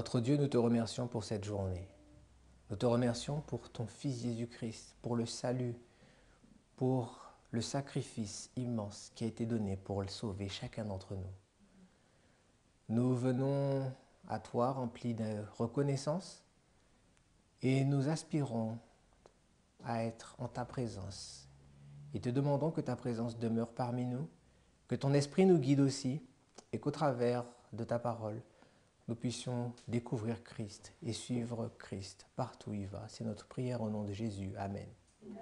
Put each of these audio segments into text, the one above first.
Notre Dieu, nous te remercions pour cette journée. Nous te remercions pour ton Fils Jésus-Christ, pour le salut, pour le sacrifice immense qui a été donné pour sauver chacun d'entre nous. Nous venons à toi remplis de reconnaissance et nous aspirons à être en ta présence. Et te demandons que ta présence demeure parmi nous, que ton esprit nous guide aussi et qu'au travers de ta parole, nous puissions découvrir Christ et suivre Christ partout où il va. C'est notre prière au nom de Jésus. Amen. Amen.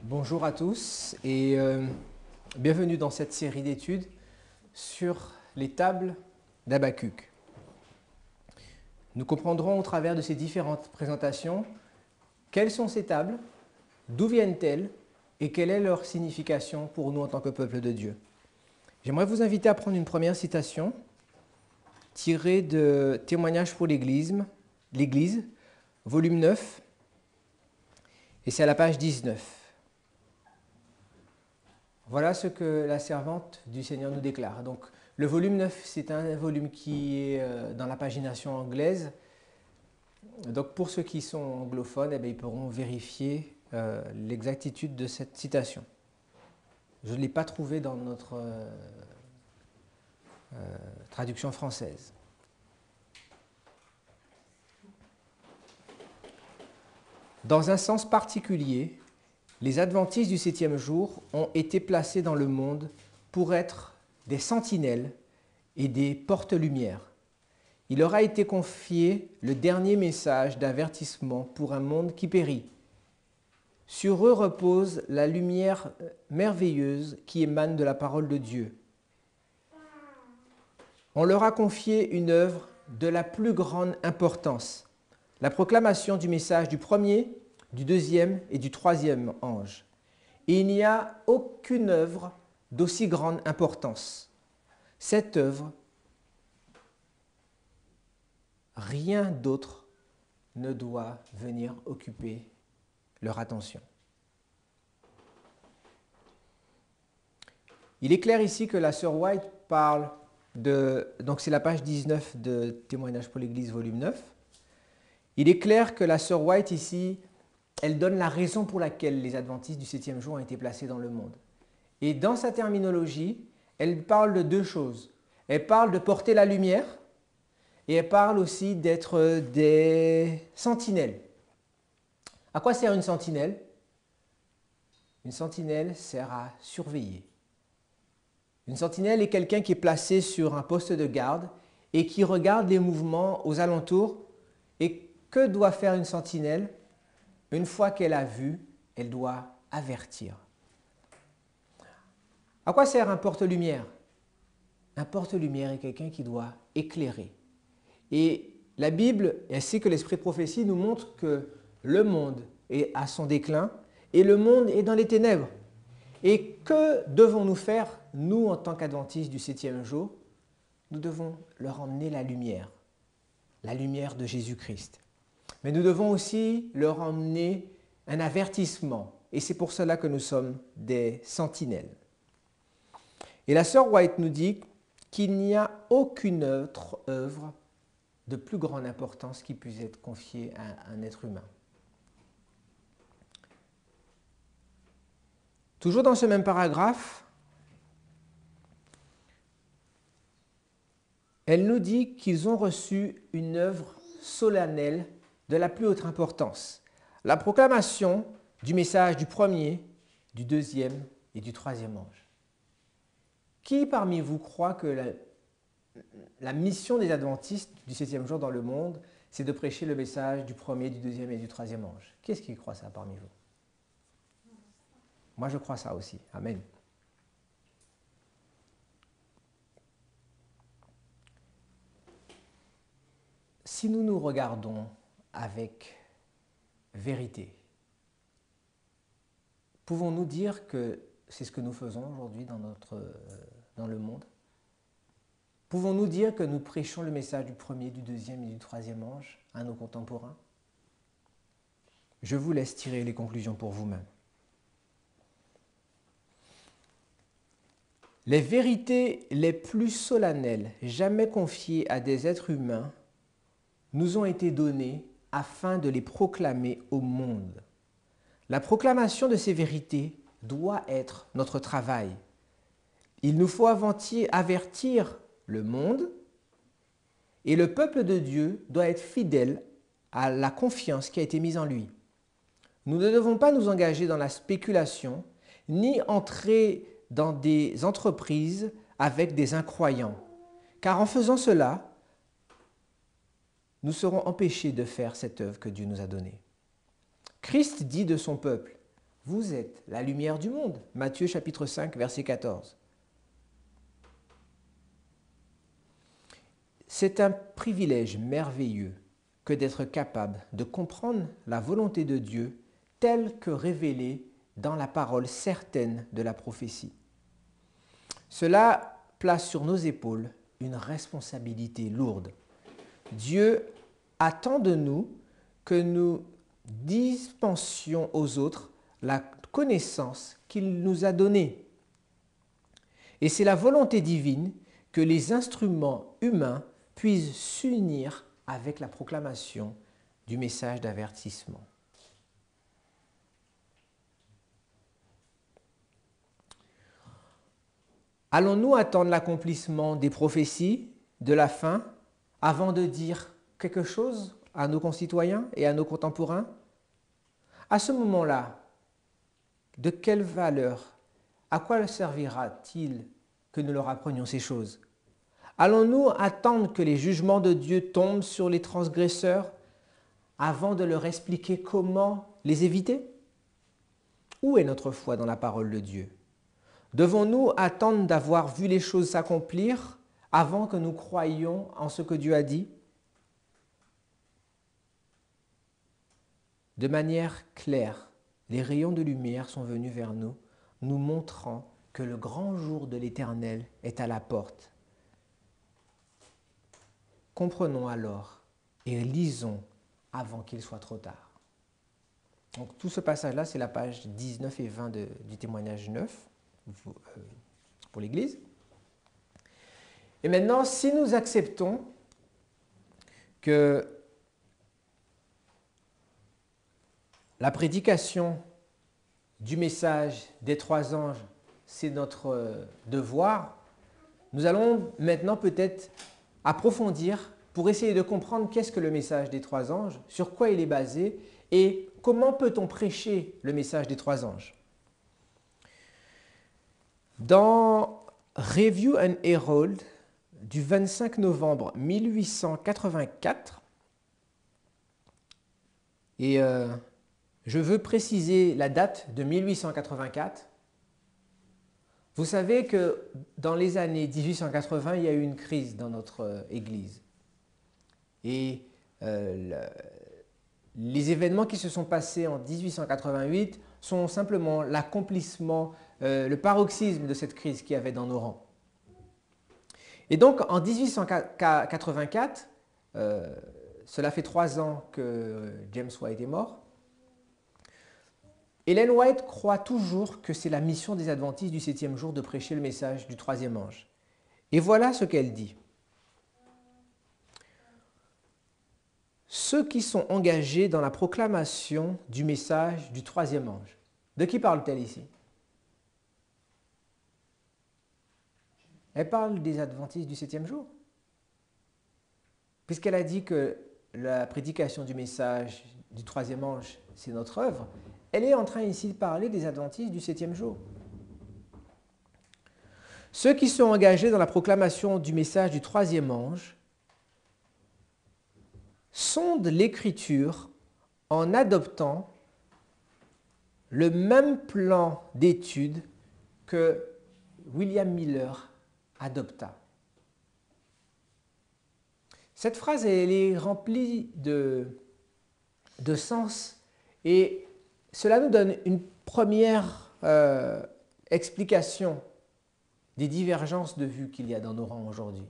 Bonjour à tous et bienvenue dans cette série d'études sur les tables d'Habakkuk. Nous comprendrons au travers de ces différentes présentations quelles sont ces tables, d'où viennent-elles et quelle est leur signification pour nous en tant que peuple de Dieu. J'aimerais vous inviter à prendre une première citation tirée de Témoignages pour l'Église, volume 9, et c'est à la page 19. Voilà ce que la servante du Seigneur nous déclare. Donc, le volume 9, c'est un volume qui est dans la pagination anglaise. Donc, pour ceux qui sont anglophones, ils pourront vérifier l'exactitude de cette citation. Je ne l'ai pas trouvée dans notre traduction française. Dans un sens particulier, les adventistes du 7e jour ont été placés dans le monde pour être des sentinelles et des porte-lumière. Il leur a été confié le dernier message d'avertissement pour un monde qui périt. Sur eux repose la lumière merveilleuse qui émane de la parole de Dieu. On leur a confié une œuvre de la plus grande importance, la proclamation du message du premier, du deuxième et du troisième ange. Et il n'y a aucune œuvre d'aussi grande importance. Cette œuvre, rien d'autre ne doit venir occuper leur attention. Il est clair ici que la sœur White parle de... Donc c'est la page 19 de Témoignages pour l'Église, volume 9. Il est clair que la sœur White ici, elle donne la raison pour laquelle les adventistes du 7e jour ont été placés dans le monde. Et dans sa terminologie, elle parle de deux choses. Elle parle de porter la lumière et elle parle aussi d'être des sentinelles. À quoi sert une sentinelle? Une sentinelle sert à surveiller. Une sentinelle est quelqu'un qui est placé sur un poste de garde et qui regarde les mouvements aux alentours. Et que doit faire une sentinelle? Une fois qu'elle a vu, elle doit avertir. À quoi sert un porte-lumière? Un porte-lumière est quelqu'un qui doit éclairer. Et la Bible, ainsi que l'esprit de prophétie, nous montre que le monde est à son déclin et le monde est dans les ténèbres. Et que devons-nous faire, nous, en tant qu'adventistes du 7e jour? Nous devons leur emmener la lumière de Jésus-Christ. Mais nous devons aussi leur emmener un avertissement. Et c'est pour cela que nous sommes des sentinelles. Et la sœur White nous dit qu'il n'y a aucune autre œuvre de plus grande importance qui puisse être confiée à un être humain. Toujours dans ce même paragraphe, elle nous dit qu'ils ont reçu une œuvre solennelle de la plus haute importance, la proclamation du message du premier, du deuxième et du troisième ange. Qui parmi vous croit que la mission des adventistes du 7e jour dans le monde, c'est de prêcher le message du premier, du deuxième et du troisième ange? Qui est-ce qui croit ça parmi vous? Moi, je crois ça aussi. Amen. Si nous nous regardons avec vérité, pouvons-nous dire que c'est ce que nous faisons aujourd'hui dans le monde? Pouvons-nous dire que nous prêchons le message du premier, du deuxième et du troisième ange à nos contemporains? Je vous laisse tirer les conclusions pour vous-même. Les vérités les plus solennelles jamais confiées à des êtres humains nous ont été données afin de les proclamer au monde. La proclamation de ces vérités doit être notre travail. Il nous faut avertir le monde et le peuple de Dieu doit être fidèle à la confiance qui a été mise en lui. Nous ne devons pas nous engager dans la spéculation ni entrer dans des entreprises avec des incroyants, car en faisant cela, nous serons empêchés de faire cette œuvre que Dieu nous a donnée. Christ dit de son peuple, « Vous êtes la lumière du monde » Matthieu chapitre 5, verset 14. C'est un privilège merveilleux que d'être capable de comprendre la volonté de Dieu telle que révélée dans la parole certaine de la prophétie. Cela place sur nos épaules une responsabilité lourde. Dieu attend de nous que nous dispensions aux autres la connaissance qu'il nous a donnée. Et c'est la volonté divine que les instruments humains puissent s'unir avec la proclamation du message d'avertissement. Allons-nous attendre l'accomplissement des prophéties de la fin avant de dire quelque chose à nos concitoyens et à nos contemporains? À ce moment-là, de quelle valeur, à quoi servira-t-il que nous leur apprenions ces choses? Allons-nous attendre que les jugements de Dieu tombent sur les transgresseurs avant de leur expliquer comment les éviter? Où est notre foi dans la parole de Dieu? Devons-nous attendre d'avoir vu les choses s'accomplir avant que nous croyions en ce que Dieu a dit? De manière claire, les rayons de lumière sont venus vers nous, nous montrant que le grand jour de l'Éternel est à la porte. Comprenons alors et lisons avant qu'il soit trop tard. Donc, tout ce passage-là, c'est la page 19 et 20 du témoignage 9 pour l'Église. Et maintenant, si nous acceptons que la prédication du message des trois anges, c'est notre devoir, nous allons maintenant peut-être approfondir pour essayer de comprendre qu'est-ce que le message des trois anges, sur quoi il est basé et comment peut-on prêcher le message des trois anges. Dans Review and Herald du 25 novembre 1884, et je veux préciser la date de 1884. Vous savez que dans les années 1880, il y a eu une crise dans notre Église. Et les événements qui se sont passés en 1888 sont simplement l'accomplissement, le paroxysme de cette crise qu'il y avait dans nos rangs. Et donc en 1884, cela fait 3 ans que James White est mort, Ellen White croit toujours que c'est la mission des adventistes du 7e jour de prêcher le message du troisième ange. Et voilà ce qu'elle dit. Ceux qui sont engagés dans la proclamation du message du troisième ange. De qui parle-t-elle ici? Elle parle des adventistes du 7e jour. Puisqu'elle a dit que la prédication du message du troisième ange, c'est notre œuvre, elle est en train ici de parler des adventistes du 7e jour. Ceux qui sont engagés dans la proclamation du message du troisième ange sondent l'Écriture en adoptant le même plan d'étude que William Miller adopta. Cette phrase, elle est remplie de sens et cela nous donne une première explication des divergences de vues qu'il y a dans nos rangs aujourd'hui.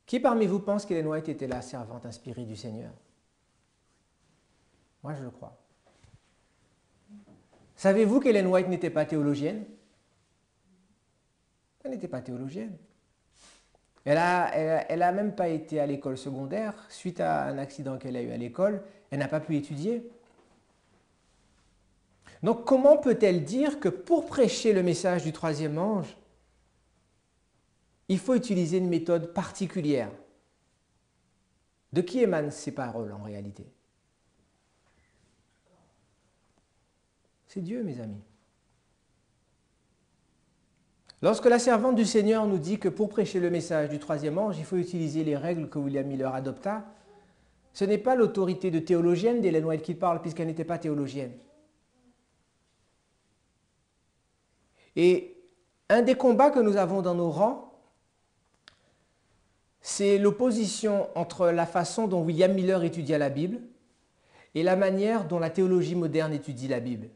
Qui parmi vous pense qu'Ellen White était la servante inspirée du Seigneur? Moi, je le crois. Savez-vous qu'Ellen White n'était pas théologienne? Elle n'était pas théologienne. Elle a même pas été à l'école secondaire. Suite à un accident qu'elle a eu à l'école, elle n'a pas pu étudier. Donc comment peut-elle dire que pour prêcher le message du troisième ange, il faut utiliser une méthode particulière? De qui émanent ces paroles en réalité? C'est Dieu, mes amis. Lorsque la servante du Seigneur nous dit que pour prêcher le message du troisième ange, il faut utiliser les règles que William Miller adopta, ce n'est pas l'autorité de théologienne d'Ellen White qui parle, puisqu'elle n'était pas théologienne. Et un des combats que nous avons dans nos rangs, c'est l'opposition entre la façon dont William Miller étudia la Bible et la manière dont la théologie moderne étudie la Bible.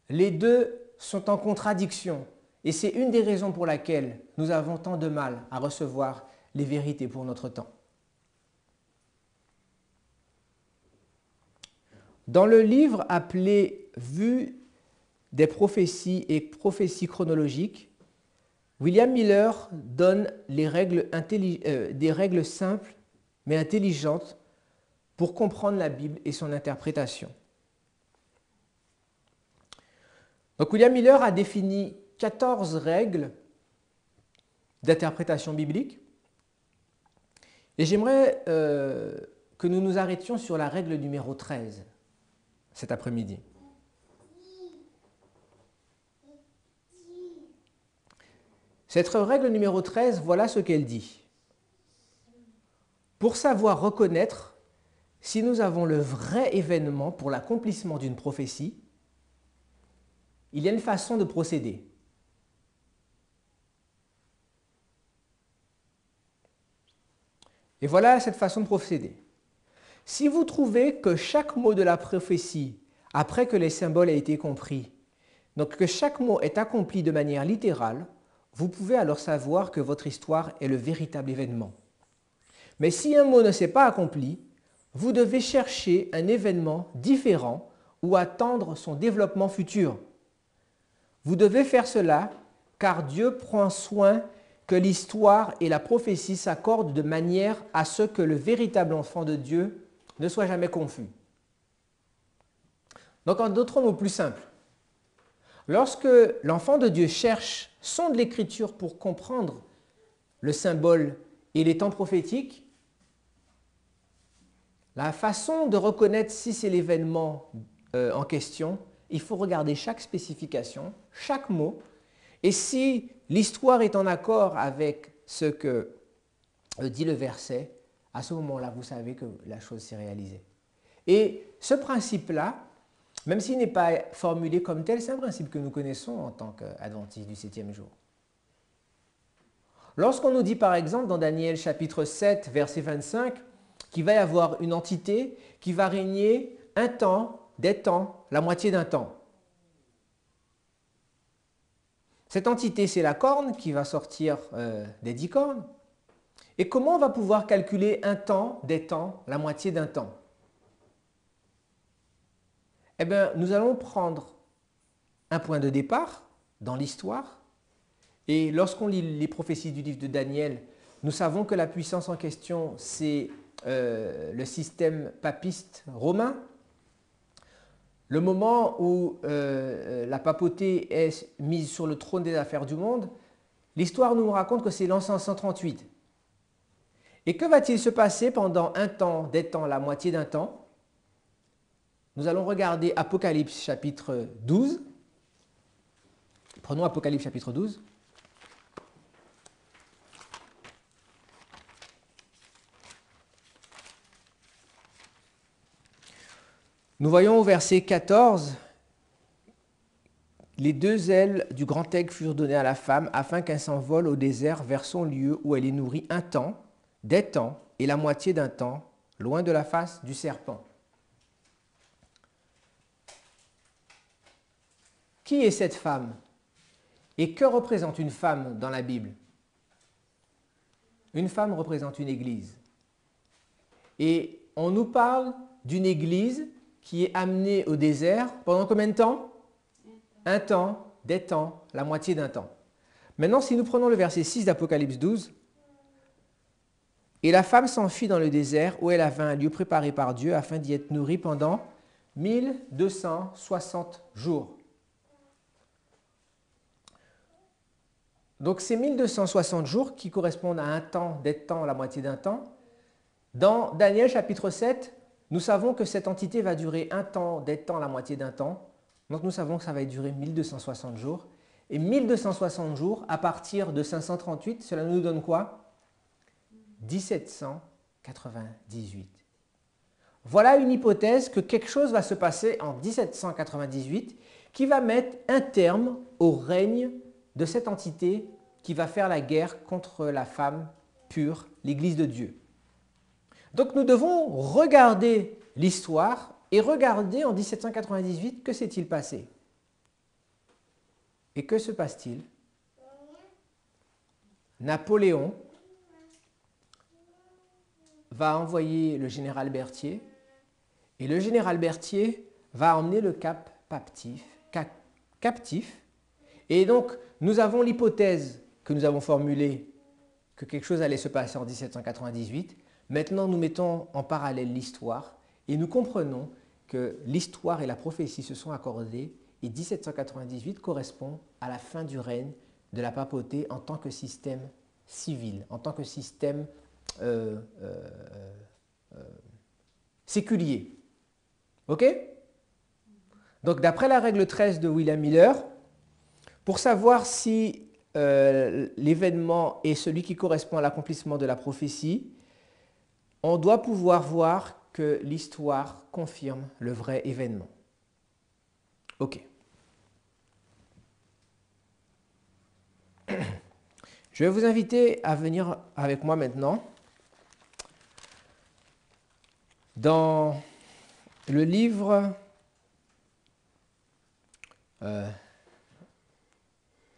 Les deux sont en contradiction. Et c'est une des raisons pour laquelle nous avons tant de mal à recevoir les vérités pour notre temps. Dans le livre appelé « Vue des prophéties et prophéties chronologiques », William Miller donne des règles simples mais intelligentes pour comprendre la Bible et son interprétation. Donc William Miller a défini 14 règles d'interprétation biblique. Et j'aimerais que nous nous arrêtions sur la règle numéro 13 cet après-midi. Cette règle numéro 13, voilà ce qu'elle dit. Pour savoir reconnaître si nous avons le vrai événement pour l'accomplissement d'une prophétie, il y a une façon de procéder. Et voilà cette façon de procéder. Si vous trouvez que chaque mot de la prophétie, après que les symboles aient été compris, donc que chaque mot est accompli de manière littérale, vous pouvez alors savoir que votre histoire est le véritable événement. Mais si un mot ne s'est pas accompli, vous devez chercher un événement différent ou attendre son développement futur. Vous devez faire cela car Dieu prend soin que l'histoire et la prophétie s'accordent de manière à ce que le véritable enfant de Dieu ne soit jamais confus. Donc en d'autres mots plus simples, lorsque l'enfant de Dieu cherche, sonde l'Écriture pour comprendre le symbole et les temps prophétiques, la façon de reconnaître si c'est l'événement en question, il faut regarder chaque spécification, chaque mot, et si l'histoire est en accord avec ce que dit le verset, à ce moment-là, vous savez que la chose s'est réalisée. Et ce principe-là, même s'il n'est pas formulé comme tel, c'est un principe que nous connaissons en tant qu'adventistes du 7e jour. Lorsqu'on nous dit par exemple dans Daniel chapitre 7, verset 25, qu'il va y avoir une entité qui va régner un temps, des temps, la moitié d'un temps. Cette entité, c'est la corne qui va sortir des 10 cornes. Et comment on va pouvoir calculer un temps, des temps, la moitié d'un temps? Eh bien, nous allons prendre un point de départ dans l'histoire. Et lorsqu'on lit les prophéties du livre de Daniel, nous savons que la puissance en question, c'est le système papiste romain. Le moment où la papauté est mise sur le trône des affaires du monde, l'histoire nous raconte que c'est l'an 538. Et que va-t-il se passer pendant un temps, des temps, la moitié d'un temps? Nous allons regarder Apocalypse chapitre 12. Prenons Apocalypse chapitre 12. Nous voyons au verset 14, « Les 2 ailes du grand aigle furent données à la femme afin qu'elle s'envole au désert vers son lieu où elle est nourrie un temps, des temps et la moitié d'un temps, loin de la face du serpent. » Qui est cette femme? Et que représente une femme dans la Bible? Une femme représente une église. Et on nous parle d'une église qui est amenée au désert pendant combien de temps? Un temps, des temps, la moitié d'un temps. Maintenant, si nous prenons le verset 6 d'Apocalypse 12, « Et la femme s'enfuit dans le désert où elle avait un lieu préparé par Dieu afin d'y être nourrie pendant 1260 jours. » Donc ces 1260 jours qui correspondent à un temps, des temps, la moitié d'un temps, dans Daniel chapitre 7, nous savons que cette entité va durer un temps, des temps, la moitié d'un temps. Donc nous savons que ça va durer 1260 jours. Et 1260 jours, à partir de 538, cela nous donne quoi? 1798. Voilà une hypothèse que quelque chose va se passer en 1798 qui va mettre un terme au règne de cette entité qui va faire la guerre contre la femme pure, l'Église de Dieu. Donc nous devons regarder l'histoire et regarder en 1798 que s'est-il passé. Et que se passe-t-il? Napoléon va envoyer le général Berthier et le général Berthier va emmener le cap captif. Et donc, nous avons l'hypothèse que nous avons formulée que quelque chose allait se passer en 1798. Maintenant, nous mettons en parallèle l'histoire et nous comprenons que l'histoire et la prophétie se sont accordées et 1798 correspond à la fin du règne de la papauté en tant que système civil, en tant que système séculier. OK? Donc, d'après la règle 13 de William Miller, pour savoir si l'événement est celui qui correspond à l'accomplissement de la prophétie, on doit pouvoir voir que l'histoire confirme le vrai événement. OK. Je vais vous inviter à venir avec moi maintenant dans le livre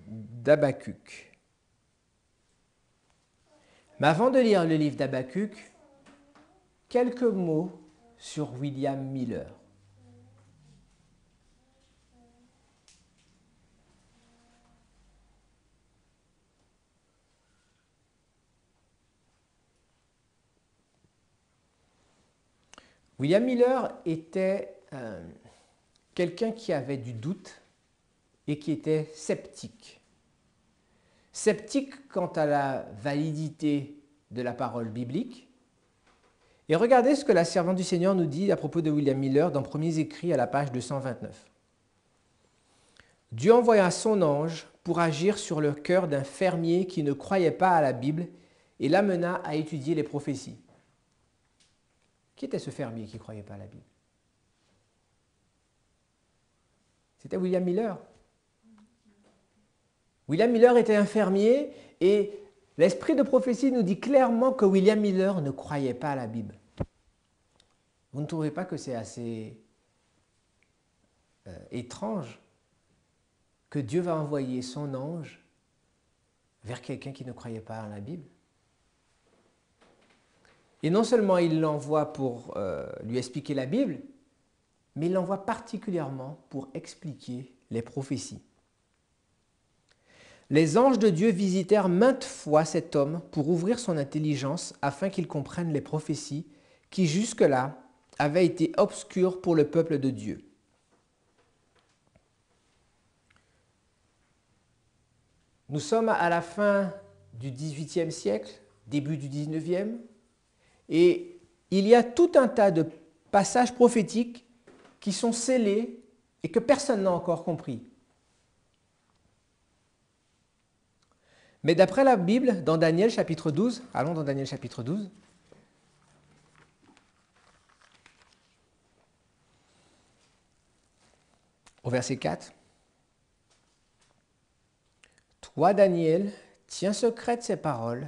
d'Habakkuk. Mais avant de lire le livre d'Habakkuk, quelques mots sur William Miller. William Miller était quelqu'un qui avait du doute et qui était sceptique. Sceptique quant à la validité de la parole biblique. Et regardez ce que la servante du Seigneur nous dit à propos de William Miller dans Premiers Écrits à la page 229. Dieu envoya son ange pour agir sur le cœur d'un fermier qui ne croyait pas à la Bible et l'amena à étudier les prophéties. Qui était ce fermier qui ne croyait pas à la Bible? C'était William Miller. William Miller était un fermier et l'esprit de prophétie nous dit clairement que William Miller ne croyait pas à la Bible. Vous ne trouvez pas que c'est assez étrange que Dieu va envoyer son ange vers quelqu'un qui ne croyait pas à la Bible? Et non seulement il l'envoie pour lui expliquer la Bible, mais il l'envoie particulièrement pour expliquer les prophéties. Les anges de Dieu visitèrent maintes fois cet homme pour ouvrir son intelligence afin qu'il comprenne les prophéties qui jusque-là avaient été obscures pour le peuple de Dieu. Nous sommes à la fin du XVIIIe siècle, début du XIXe, et il y a tout un tas de passages prophétiques qui sont scellés et que personne n'a encore compris. Mais d'après la Bible, dans Daniel chapitre 12, allons dans Daniel chapitre 12, au verset 4, « Toi, Daniel, tiens secrète ces paroles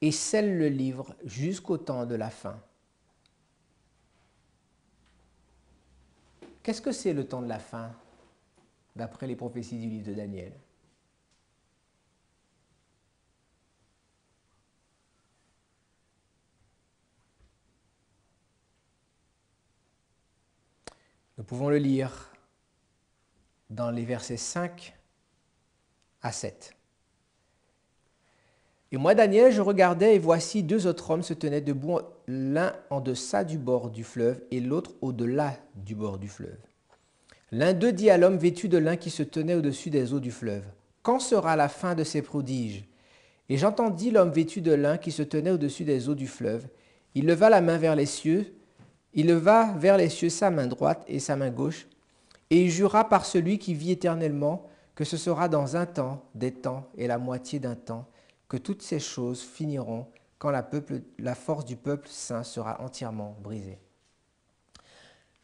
et scelle le livre jusqu'au temps de la fin. » Qu'est-ce que c'est le temps de la fin, d'après les prophéties du livre de Daniel? pouvons le lire dans les versets 5 à 7. « Et moi, Daniel, je regardais, et voici 2 autres hommes se tenaient debout, l'un en deçà du bord du fleuve et l'autre au-delà du bord du fleuve. L'un d'eux dit à l'homme vêtu de lin qui se tenait au-dessus des eaux du fleuve, « Quand sera la fin de ces prodiges ?» Et j'entendis l'homme vêtu de lin qui se tenait au-dessus des eaux du fleuve. Il leva la main vers les cieux, il leva vers les cieux sa main droite et sa main gauche, et il jura par celui qui vit éternellement que ce sera dans un temps, des temps et la moitié d'un temps, que toutes ces choses finiront quand la force du peuple saint sera entièrement brisée. »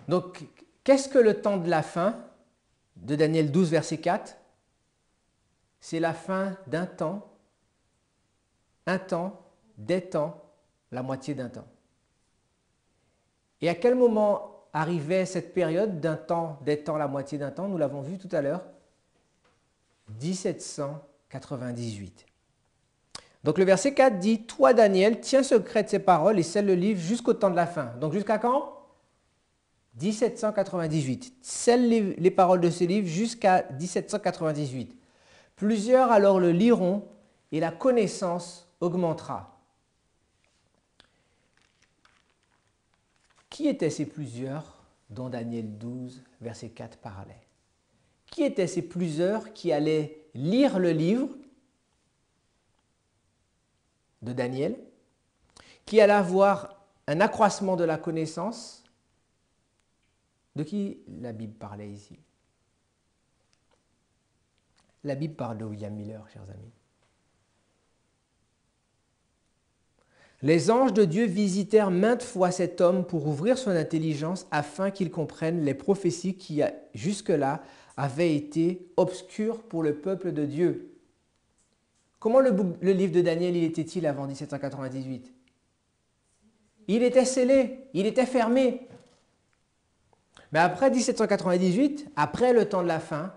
Donc, qu'est-ce que le temps de la fin de Daniel 12, verset 4 ? C'est la fin d'un temps, des temps, la moitié d'un temps. Et à quel moment arrivait cette période d'un temps, des temps, la moitié d'un temps ? Nous l'avons vu tout à l'heure. 1798. Donc le verset 4 dit « Toi, Daniel, tiens secret de ces paroles et scelle le livre jusqu'au temps de la fin. » Donc jusqu'à quand ? 1798. Scelle les paroles de ce livre jusqu'à 1798. Plusieurs alors le liront et la connaissance augmentera. Qui étaient ces plusieurs dont Daniel 12, verset 4 parlait ? Qui étaient ces plusieurs qui allaient lire le livre de Daniel, qui allaient avoir un accroissement de la connaissance? De qui la Bible parlait ici? La Bible parle de William Miller, chers amis. Les anges de Dieu visitèrent maintes fois cet homme pour ouvrir son intelligence afin qu'il comprenne les prophéties qui, jusque-là, avaient été obscures pour le peuple de Dieu. Comment le livre de Daniel était-il avant 1798? Il était scellé, il était fermé. Mais après 1798, après le temps de la fin,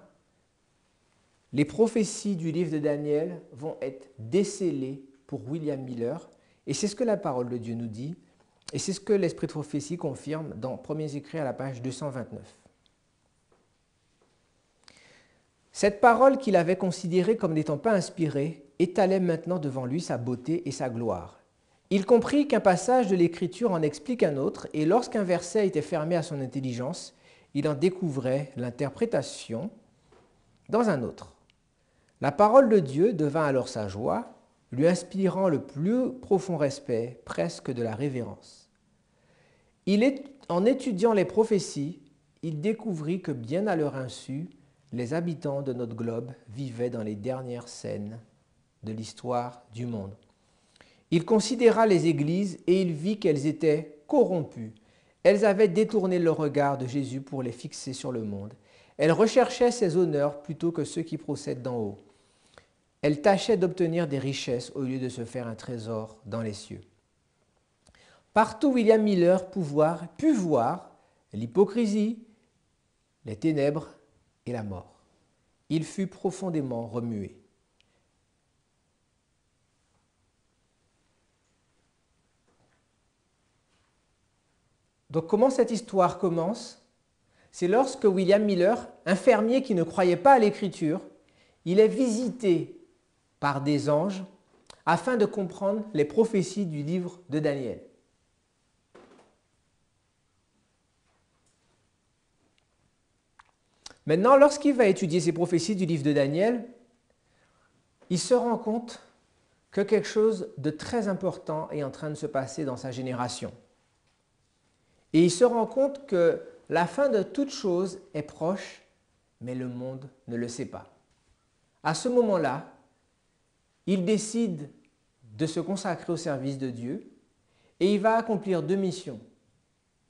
les prophéties du livre de Daniel vont être décellées pour William Miller. Et c'est ce que la parole de Dieu nous dit. Et c'est ce que l'Esprit de prophétie confirme dans Premiers Écrits à la page 229. Cette parole qu'il avait considérée comme n'étant pas inspirée étalait maintenant devant lui sa beauté et sa gloire. Il comprit qu'un passage de l'Écriture en explique un autre, et lorsqu'un verset était fermé à son intelligence, il en découvrait l'interprétation dans un autre. La parole de Dieu devint alors sa joie, lui inspirant le plus profond respect, presque de la révérence. En étudiant les prophéties, il découvrit que bien à leur insu, les habitants de notre globe vivaient dans les dernières scènes de l'histoire du monde. Il considéra les églises et il vit qu'elles étaient corrompues. Elles avaient détourné le regard de Jésus pour les fixer sur le monde. Elles recherchaient ses honneurs plutôt que ceux qui procèdent d'en haut. Elles tâchaient d'obtenir des richesses au lieu de se faire un trésor dans les cieux. Partout, William Miller put voir l'hypocrisie, les ténèbres et la mort. Il fut profondément remué. Donc comment cette histoire commence? C'est lorsque William Miller, un fermier qui ne croyait pas à l'Écriture, il est visité par des anges afin de comprendre les prophéties du livre de Daniel. Maintenant, lorsqu'il va étudier ces prophéties du livre de Daniel, il se rend compte que quelque chose de très important est en train de se passer dans sa génération. Et il se rend compte que la fin de toute chose est proche, mais le monde ne le sait pas. À ce moment-là, il décide de se consacrer au service de Dieu et il va accomplir 2 missions.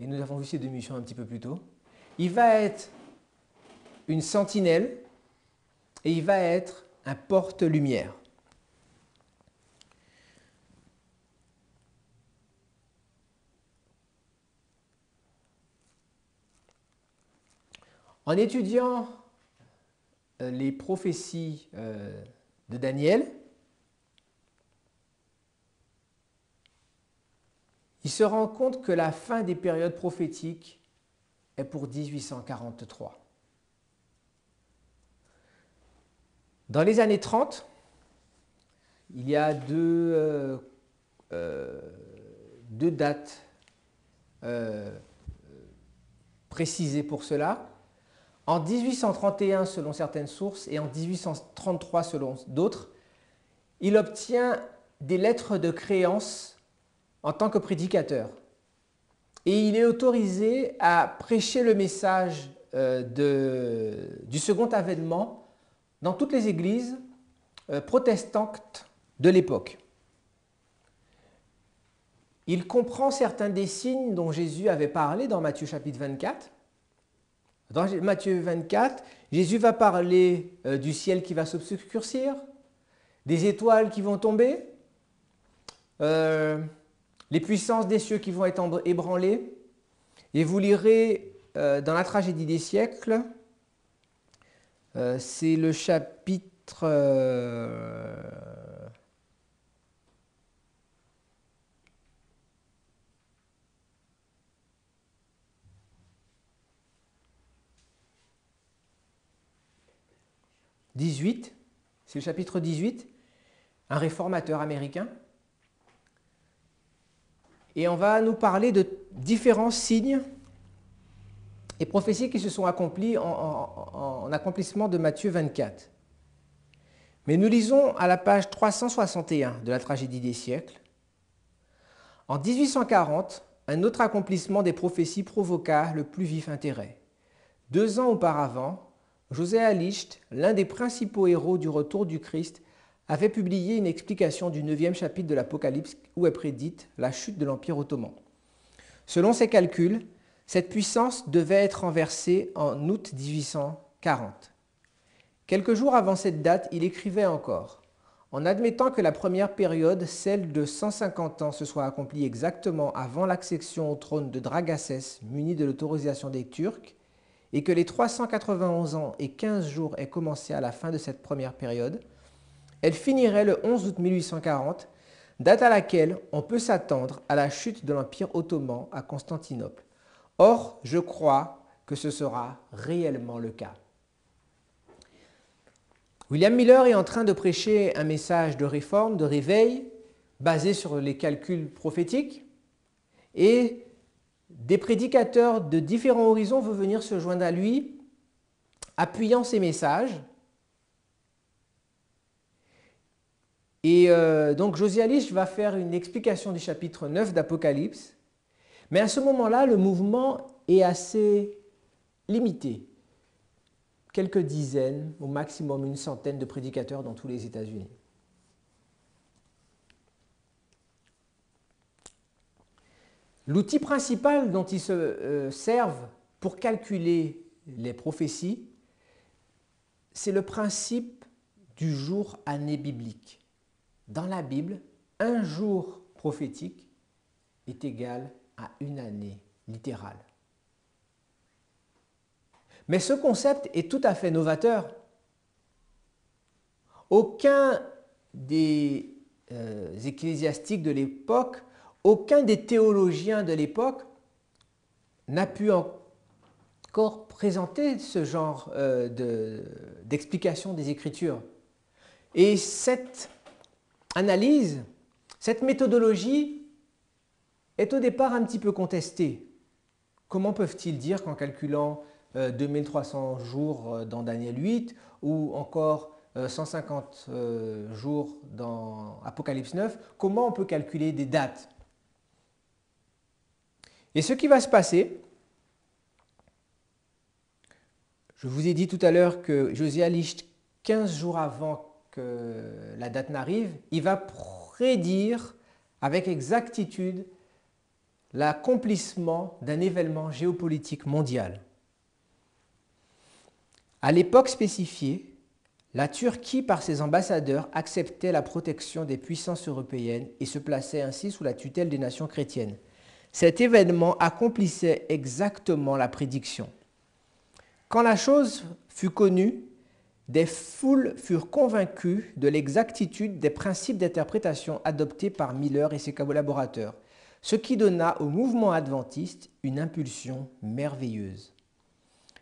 Et nous avons vu ces 2 missions un petit peu plus tôt. Il va être une sentinelle et il va être un porte-lumière. En étudiant les prophéties de Daniel, il se rend compte que la fin des périodes prophétiques est pour 1843. Dans les années 30, il y a deux dates précisées pour cela. En 1831 selon certaines sources et en 1833 selon d'autres, il obtient des lettres de créance en tant que prédicateur. Et il est autorisé à prêcher le message du second avènement dans toutes les églises protestantes de l'époque. Il comprend certains des signes dont Jésus avait parlé dans Matthieu chapitre 24. Dans Matthieu 24, Jésus va parler du ciel qui va s'obscurcir, des étoiles qui vont tomber, les puissances des cieux qui vont être ébranlées. Et vous lirez dans la tragédie des siècles, c'est le chapitre 18, c'est le chapitre 18, un réformateur américain. Et on va nous parler de différents signes et prophéties qui se sont accomplies en accomplissement de Matthieu 24. Mais nous lisons à la page 361 de la tragédie des siècles. En 1840, un autre accomplissement des prophéties provoqua le plus vif intérêt. 2 ans auparavant, Josiah Licht, l'un des principaux héros du retour du Christ, avait publié une explication du 9e chapitre de l'Apocalypse où est prédite la chute de l'Empire ottoman. Selon ses calculs, cette puissance devait être renversée en août 1840. Quelques jours avant cette date, il écrivait encore « En admettant que la première période, celle de 150 ans, se soit accomplie exactement avant l'accession au trône de Dragasès muni de l'autorisation des Turcs, et que les 391 ans et 15 jours aient commencé à la fin de cette première période, elle finirait le 11 août 1840, date à laquelle on peut s'attendre à la chute de l'Empire ottoman à Constantinople. Or, je crois que ce sera réellement le cas. » William Miller est en train de prêcher un message de réforme, de réveil, basé sur les calculs prophétiques, et des prédicateurs de différents horizons vont venir se joindre à lui, appuyant ses messages. Et donc Josiah Licht va faire une explication du chapitre 9 d'Apocalypse, mais à ce moment-là, le mouvement est assez limité. Quelques dizaines, au maximum une centaine de prédicateurs dans tous les États-Unis. L'outil principal dont ils se servent pour calculer les prophéties, c'est le principe du jour-année biblique. Dans la Bible, un jour prophétique est égal à une année littérale. Mais ce concept est tout à fait novateur. Aucun des ecclésiastiques de l'époque, aucun des théologiens de l'époque n'a pu encore présenter ce genre d'explication des Écritures. Et cette analyse, cette méthodologie est au départ un petit peu contestée. Comment peuvent-ils dire qu'en calculant 2300 jours dans Daniel 8 ou encore 150 jours dans Apocalypse 9, comment on peut calculer des dates? Et ce qui va se passer, je vous ai dit tout à l'heure que Josiah Licht, 15 jours avant que la date n'arrive, il va prédire avec exactitude l'accomplissement d'un événement géopolitique mondial. À l'époque spécifiée, la Turquie, par ses ambassadeurs, acceptait la protection des puissances européennes et se plaçait ainsi sous la tutelle des nations chrétiennes. Cet événement accomplissait exactement la prédiction. Quand la chose fut connue, des foules furent convaincues de l'exactitude des principes d'interprétation adoptés par Miller et ses collaborateurs. ce qui donna au mouvement adventiste une impulsion merveilleuse.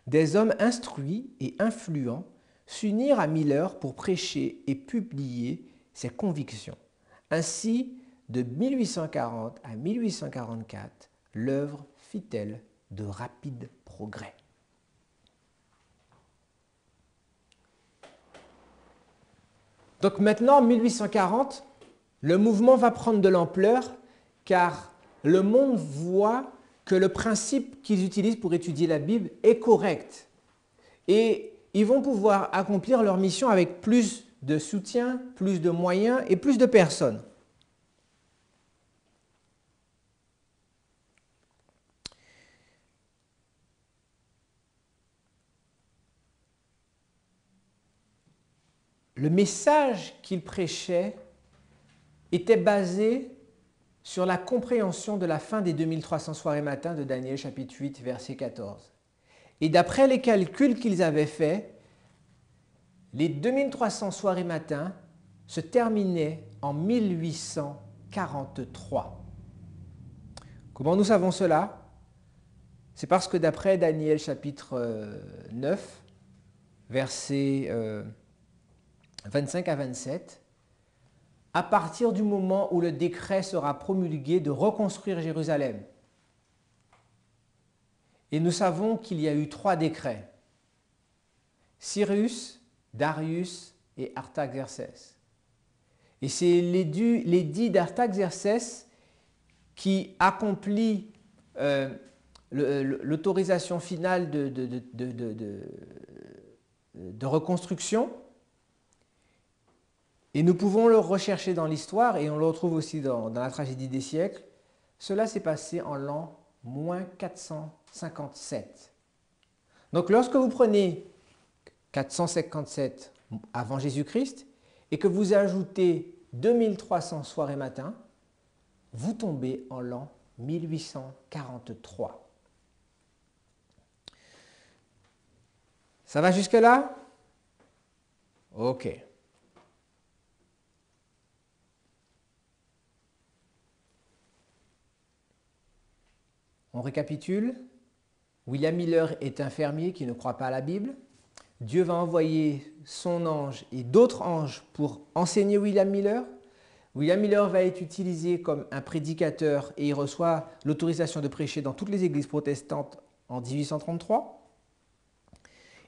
Des hommes instruits et influents s'unirent à Miller pour prêcher et publier ses convictions. Ainsi, de 1840 à 1844, l'œuvre fit-elle de rapides progrès. Donc maintenant, en 1840, le mouvement va prendre de l'ampleur car le monde voit que le principe qu'ils utilisent pour étudier la Bible est correct. Et ils vont pouvoir accomplir leur mission avec plus de soutien, plus de moyens et plus de personnes. Le message qu'il prêchait était basé sur la compréhension de la fin des 2300 soirées matins de Daniel chapitre 8 verset 14. Et d'après les calculs qu'ils avaient faits, les 2300 soirées matins se terminaient en 1843. Comment nous savons cela? C'est parce que d'après Daniel chapitre 9, versets 25 à 27, à partir du moment où le décret sera promulgué de reconstruire Jérusalem. Et nous savons qu'il y a eu 3 décrets. Cyrus, Darius et Artaxerxès. Et c'est l'édit d'Artaxerxès qui accomplit l'autorisation finale de reconstruction. Et nous pouvons le rechercher dans l'histoire, et on le retrouve aussi dans la tragédie des siècles. Cela s'est passé en l'an -457. Donc lorsque vous prenez 457 avant Jésus-Christ et que vous ajoutez 2300 soirées matins, vous tombez en l'an 1843. Ça va jusque-là? Ok. On récapitule. William Miller est un fermier qui ne croit pas à la Bible. Dieu va envoyer son ange et d'autres anges pour enseigner William Miller. William Miller va être utilisé comme un prédicateur et il reçoit l'autorisation de prêcher dans toutes les églises protestantes en 1833.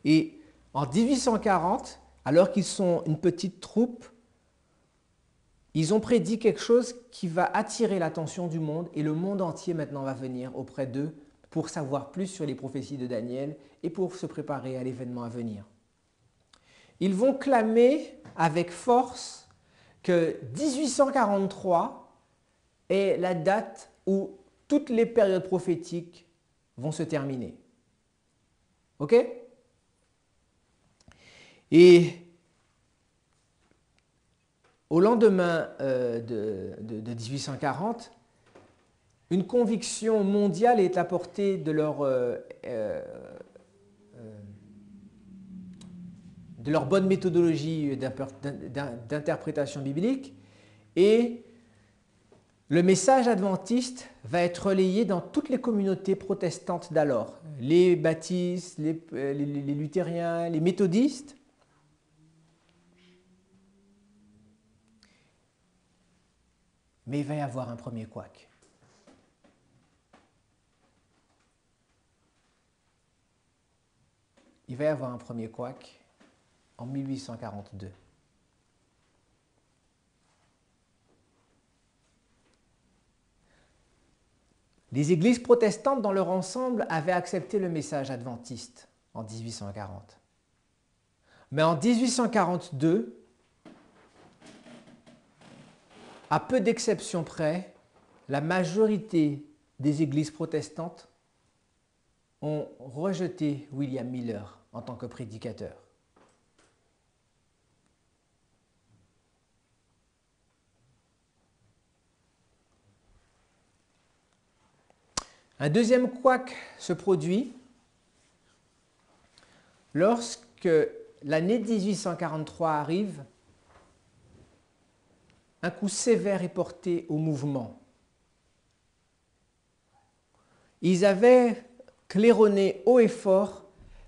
Et en 1840, alors qu'ils sont une petite troupe, ils ont prédit quelque chose qui va attirer l'attention du monde et le monde entier maintenant va venir auprès d'eux pour savoir plus sur les prophéties de Daniel et pour se préparer à l'événement à venir. Ils vont clamer avec force que 1843 est la date où toutes les périodes prophétiques vont se terminer. Ok? Et au lendemain de 1840, une conviction mondiale est apportée de leur bonne méthodologie d'interprétation biblique et le message adventiste va être relayé dans toutes les communautés protestantes d'alors, les baptistes, les luthériens, les méthodistes. Mais il va y avoir un premier couac. Il va y avoir un premier couac en 1842. Les églises protestantes dans leur ensemble avaient accepté le message adventiste en 1840. Mais en 1842, à peu d'exceptions près, la majorité des églises protestantes ont rejeté William Miller en tant que prédicateur. Un deuxième couac se produit lorsque l'année 1843 arrive. Un coup sévère est porté au mouvement. ils avaient claironné haut et fort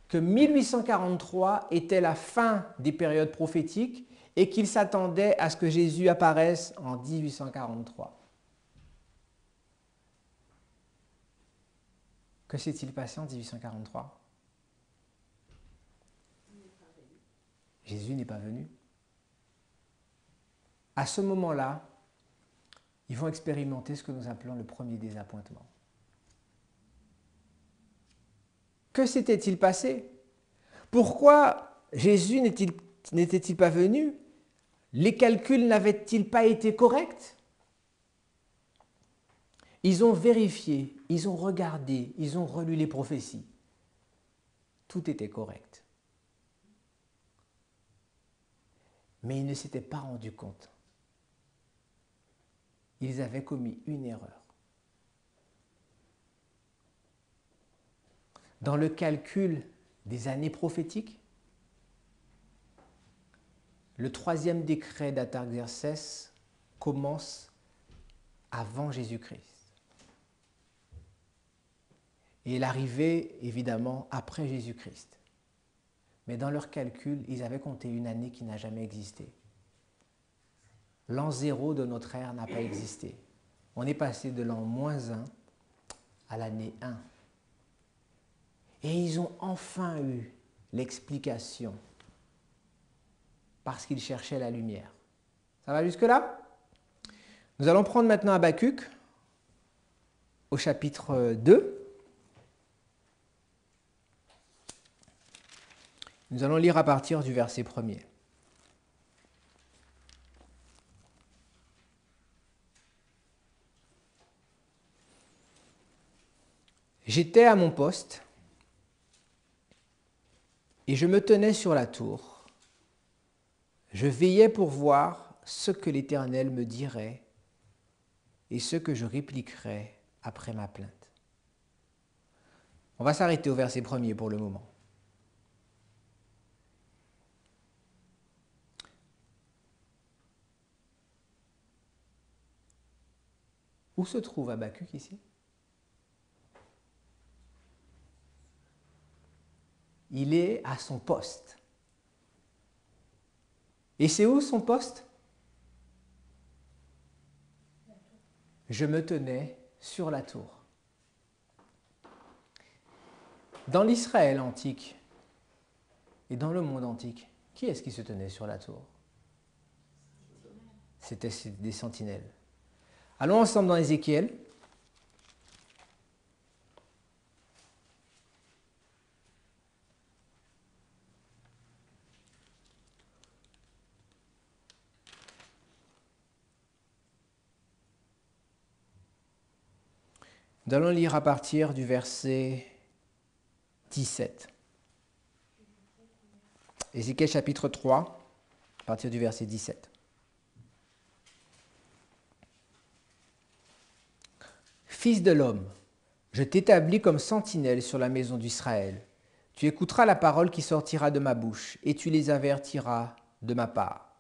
que 1843 était la fin des périodes prophétiques et qu'ils s'attendaient à ce que Jésus apparaisse en 1843. Que s'est-il passé en 1843? Jésus n'est pas venu. À ce moment-là, ils vont expérimenter ce que nous appelons le premier désappointement. Que s'était-il passé? Pourquoi Jésus n'était-il pas venu? Les calculs n'avaient-ils pas été corrects? Ils ont vérifié, ils ont regardé, ils ont relu les prophéties. Tout était correct. Mais ils ne s'étaient pas rendus compte. Ils avaient commis une erreur. Dans le calcul des années prophétiques, le 3e décret d'Artaxerxès commence avant Jésus-Christ. Et l'arrivée, évidemment, après Jésus-Christ. Mais dans leur calcul, ils avaient compté une année qui n'a jamais existé. L'an 0 de notre ère n'a pas existé. On est passé de l'an -1 à l'année 1. Et ils ont enfin eu l'explication parce qu'ils cherchaient la lumière. Ça va jusque-là? Nous allons prendre maintenant Habakkuk au chapitre 2. Nous allons lire à partir du verset 1er. J'étais à mon poste et je me tenais sur la tour. Je veillais pour voir ce que l'Éternel me dirait et ce que je répliquerais après ma plainte. On va s'arrêter au verset 1er pour le moment. Où se trouve Habakkuk ici? Il est à son poste. Et c'est où son poste? Je me tenais sur la tour. Dans l'Israël antique et dans le monde antique, qui est-ce qui se tenait sur la tour? C'était des sentinelles. Allons ensemble dans Ézéchiel. Nous allons lire à partir du verset 17. Ézéchiel chapitre 3, à partir du verset 17. Fils de l'homme, je t'établis comme sentinelle sur la maison d'Israël. Tu écouteras la parole qui sortira de ma bouche, et tu les avertiras de ma part.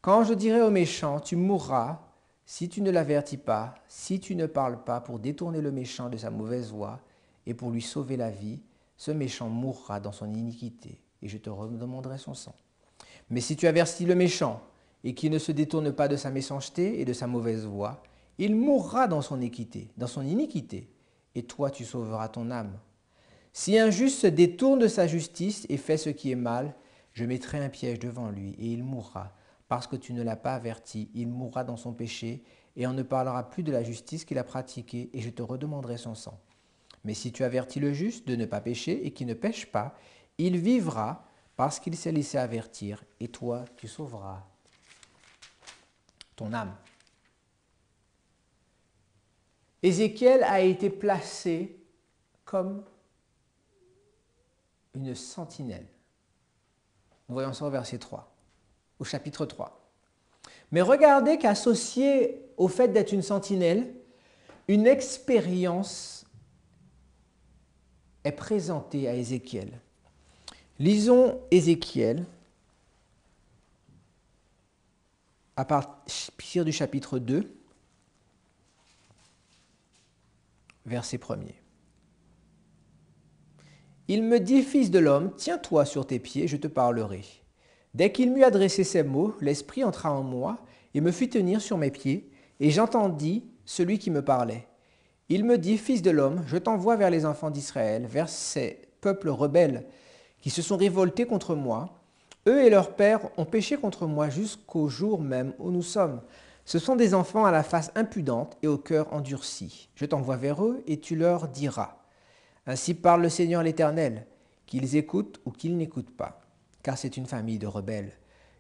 Quand je dirai au méchant, tu mourras, si tu ne l'avertis pas, si tu ne parles pas pour détourner le méchant de sa mauvaise voie et pour lui sauver la vie, ce méchant mourra dans son iniquité, et je te redemanderai son sang. Mais si tu avertis le méchant, et qu'il ne se détourne pas de sa méchanceté et de sa mauvaise voie, il mourra dans son iniquité, et toi tu sauveras ton âme. Si un juste se détourne de sa justice et fait ce qui est mal, je mettrai un piège devant lui, et il mourra. Parce que tu ne l'as pas averti, il mourra dans son péché, et on ne parlera plus de la justice qu'il a pratiquée, et je te redemanderai son sang. Mais si tu avertis le juste de ne pas pécher et qu'il ne pêche pas, il vivra parce qu'il s'est laissé avertir, et toi tu sauveras ton âme. Ézéchiel a été placé comme une sentinelle. Nous voyons ça au verset 3, au chapitre 3. Mais regardez qu'associé au fait d'être une sentinelle, une expérience est présentée à Ézéchiel. Lisons Ézéchiel à partir du chapitre 2, verset 1er. Il me dit, fils de l'homme, tiens-toi sur tes pieds, je te parlerai. Dès qu'il m'eut adressé ces mots, l'Esprit entra en moi et me fit tenir sur mes pieds, et j'entendis celui qui me parlait. Il me dit, fils de l'homme, je t'envoie vers les enfants d'Israël, vers ces peuples rebelles qui se sont révoltés contre moi. Eux et leurs pères ont péché contre moi jusqu'au jour même où nous sommes. Ce sont des enfants à la face impudente et au cœur endurci. Je t'envoie vers eux et tu leur diras. Ainsi parle le Seigneur l'Éternel, qu'ils écoutent ou qu'ils n'écoutent pas, car c'est une famille de rebelles.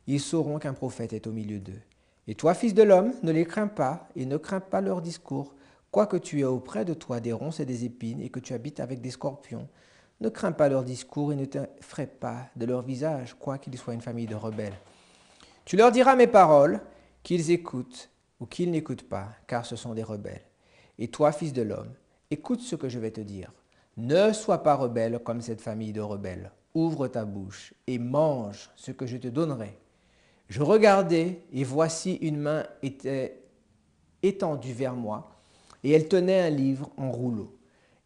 Ils sauront qu'un prophète est au milieu d'eux. Et toi, fils de l'homme, ne les crains pas et ne crains pas leurs discours, quoique tu aies auprès de toi des ronces et des épines et que tu habites avec des scorpions. Ne crains pas leurs discours et ne t'effraie pas de leur visage, quoiqu'ils soient une famille de rebelles. Tu leur diras mes paroles, qu'ils écoutent ou qu'ils n'écoutent pas, car ce sont des rebelles. Et toi, fils de l'homme, écoute ce que je vais te dire. Ne sois pas rebelle comme cette famille de rebelles. Ouvre ta bouche et mange ce que je te donnerai. Je regardai et voici une main était étendue vers moi et elle tenait un livre en rouleau.